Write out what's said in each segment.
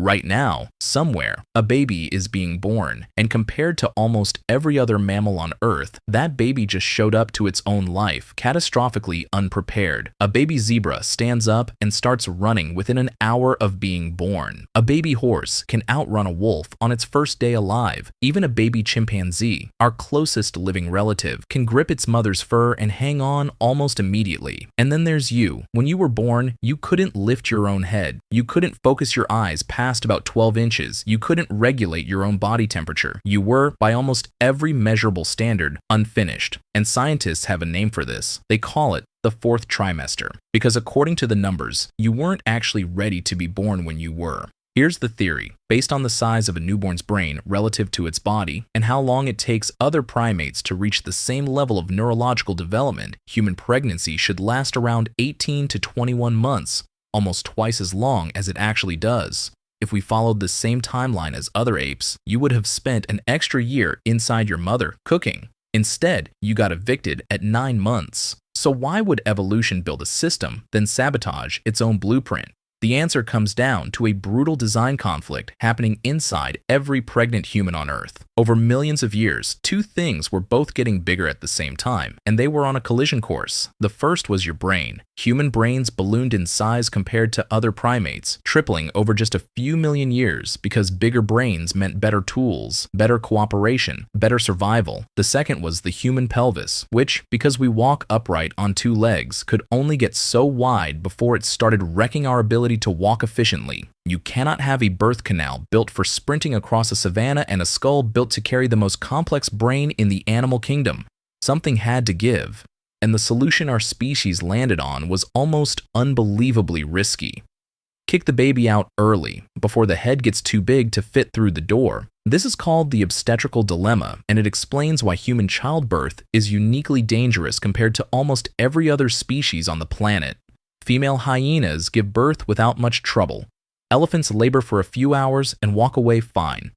Right now, somewhere, a baby is being born, and compared to almost every other mammal on Earth, that baby just showed up to its own life, catastrophically unprepared. A baby zebra stands up and starts running within an hour of being born. A baby horse can outrun a wolf on its first day alive. Even a baby chimpanzee, our closest living relative, can grip its mother's fur and hang on almost immediately. And then there's you. When you were born, you couldn't lift your own head. You couldn't focus your eyes past about 12 inches. You couldn't regulate your own body temperature. You were, by almost every measurable standard, unfinished. And scientists have a name for this. They call it the fourth trimester, because according to the numbers, you weren't actually ready to be born when you were. Here's the theory. Based on the size of a newborn's brain relative to its body and how long it takes other primates to reach the same level of neurological development, human pregnancy should last around 18 to 21 months, almost twice as long as it actually does. If we followed the same timeline as other apes, you would have spent an extra year inside your mother cooking. Instead, you got evicted at 9 months. So why would evolution build a system, then sabotage its own blueprint? The answer comes down to a brutal design conflict happening inside every pregnant human on Earth. Over millions of years, two things were both getting bigger at the same time, and they were on a collision course. The first was your brain. Human brains ballooned in size compared to other primates, tripling over just a few million years because bigger brains meant better tools, better cooperation, better survival. The second was the human pelvis, which, because we walk upright on two legs, could only get so wide before it started wrecking our ability to walk efficiently. You cannot have a birth canal built for sprinting across a savanna and a skull built to carry the most complex brain in the animal kingdom. Something had to give, and the solution our species landed on was almost unbelievably risky. Kick the baby out early, before the head gets too big to fit through the door. This is called the obstetrical dilemma, and it explains why human childbirth is uniquely dangerous compared to almost every other species on the planet. Female hyenas give birth without much trouble. Elephants labor for a few hours and walk away fine.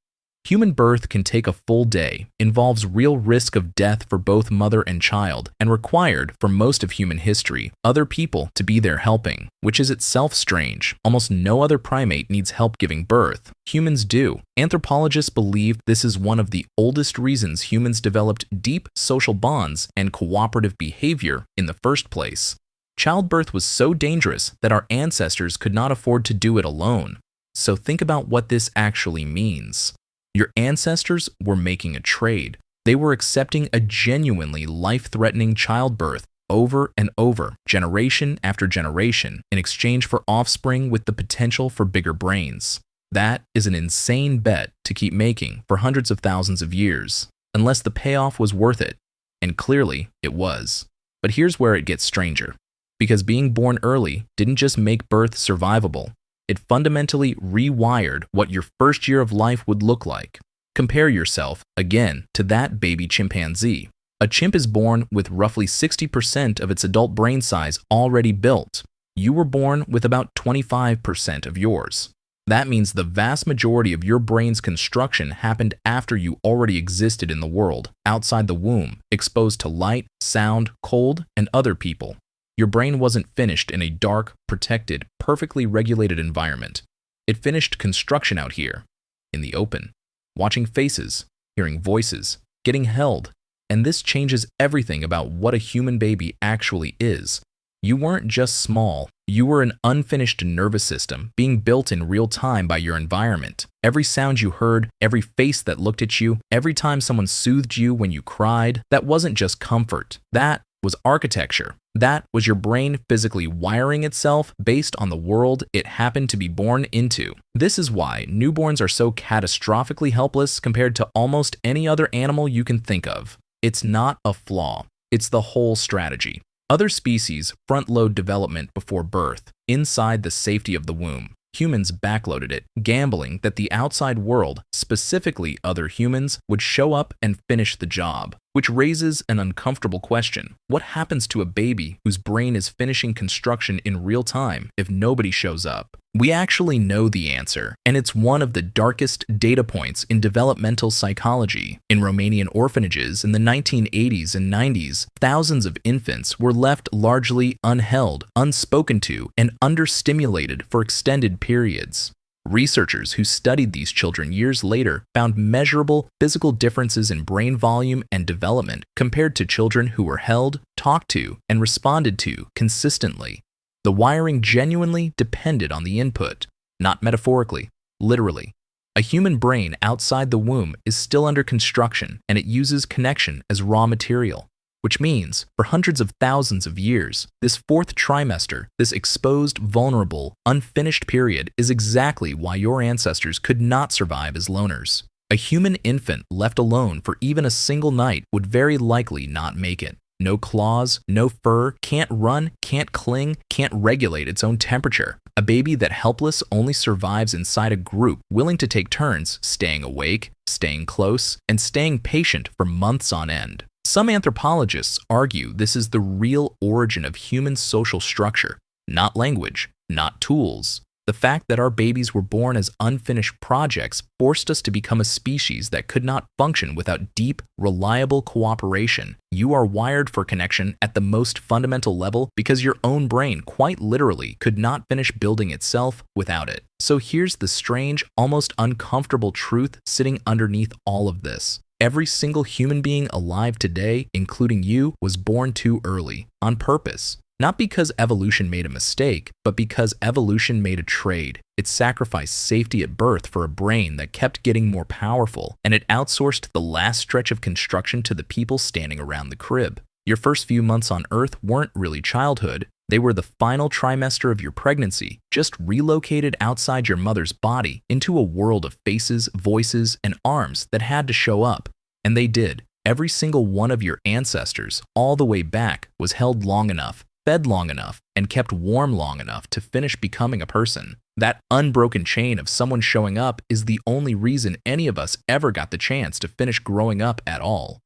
Human birth can take a full day, involves real risk of death for both mother and child, and required, for most of human history, other people to be there helping, which is itself strange. Almost no other primate needs help giving birth. Humans do. Anthropologists believe this is one of the oldest reasons humans developed deep social bonds and cooperative behavior in the first place. Childbirth was so dangerous that our ancestors could not afford to do it alone. So think about what this actually means. Your ancestors were making a trade. They were accepting a genuinely life-threatening childbirth over and over, generation after generation, in exchange for offspring with the potential for bigger brains. That is an insane bet to keep making for hundreds of thousands of years, unless the payoff was worth it. And clearly, it was. But here's where it gets stranger. Because being born early didn't just make birth survivable, it fundamentally rewired what your first year of life would look like. Compare yourself, again, to that baby chimpanzee. A chimp is born with roughly 60% of its adult brain size already built. You were born with about 25% of yours. That means the vast majority of your brain's construction happened after you already existed in the world, outside the womb, exposed to light, sound, cold, and other people. Your brain wasn't finished in a dark, protected, perfectly regulated environment. It finished construction out here, in the open, watching faces, hearing voices, getting held, and this changes everything about what a human baby actually is. You weren't just small, you were an unfinished nervous system being built in real time by your environment. Every sound you heard, every face that looked at you, every time someone soothed you when you cried, that wasn't just comfort. That was architecture. That was your brain physically wiring itself based on the world it happened to be born into. This is why newborns are so catastrophically helpless compared to almost any other animal you can think of. It's not a flaw. It's the whole strategy. Other species front-load development before birth, inside the safety of the womb. Humans backloaded it, gambling that the outside world, specifically other humans, would show up and finish the job. Which raises an uncomfortable question. What happens to a baby whose brain is finishing construction in real time if nobody shows up? We actually know the answer, and it's one of the darkest data points in developmental psychology. In Romanian orphanages in the 1980s and 90s, thousands of infants were left largely unheld, unspoken to, and understimulated for extended periods. Researchers who studied these children years later found measurable physical differences in brain volume and development compared to children who were held, talked to, and responded to consistently. The wiring genuinely depended on the input, not metaphorically, literally. A human brain outside the womb is still under construction, and it uses connection as raw material, which means for hundreds of thousands of years, this fourth trimester, this exposed, vulnerable, unfinished period is exactly why your ancestors could not survive as loners. A human infant left alone for even a single night would very likely not make it. No claws, no fur, can't run, can't cling, can't regulate its own temperature. A baby that helpless only survives inside a group willing to take turns staying awake, staying close, and staying patient for months on end. Some anthropologists argue this is the real origin of human social structure, not language, not tools. The fact that our babies were born as unfinished projects forced us to become a species that could not function without deep, reliable cooperation. You are wired for connection at the most fundamental level because your own brain quite literally could not finish building itself without it. So here's the strange, almost uncomfortable truth sitting underneath all of this. Every single human being alive today, including you, was born too early, on purpose. Not because evolution made a mistake, but because evolution made a trade. It sacrificed safety at birth for a brain that kept getting more powerful, and it outsourced the last stretch of construction to the people standing around the crib. Your first few months on Earth weren't really childhood. They were the final trimester of your pregnancy, just relocated outside your mother's body into a world of faces, voices, and arms that had to show up. And they did. Every single one of your ancestors, all the way back, was held long enough, fed long enough, and kept warm long enough to finish becoming a person. That unbroken chain of someone showing up is the only reason any of us ever got the chance to finish growing up at all.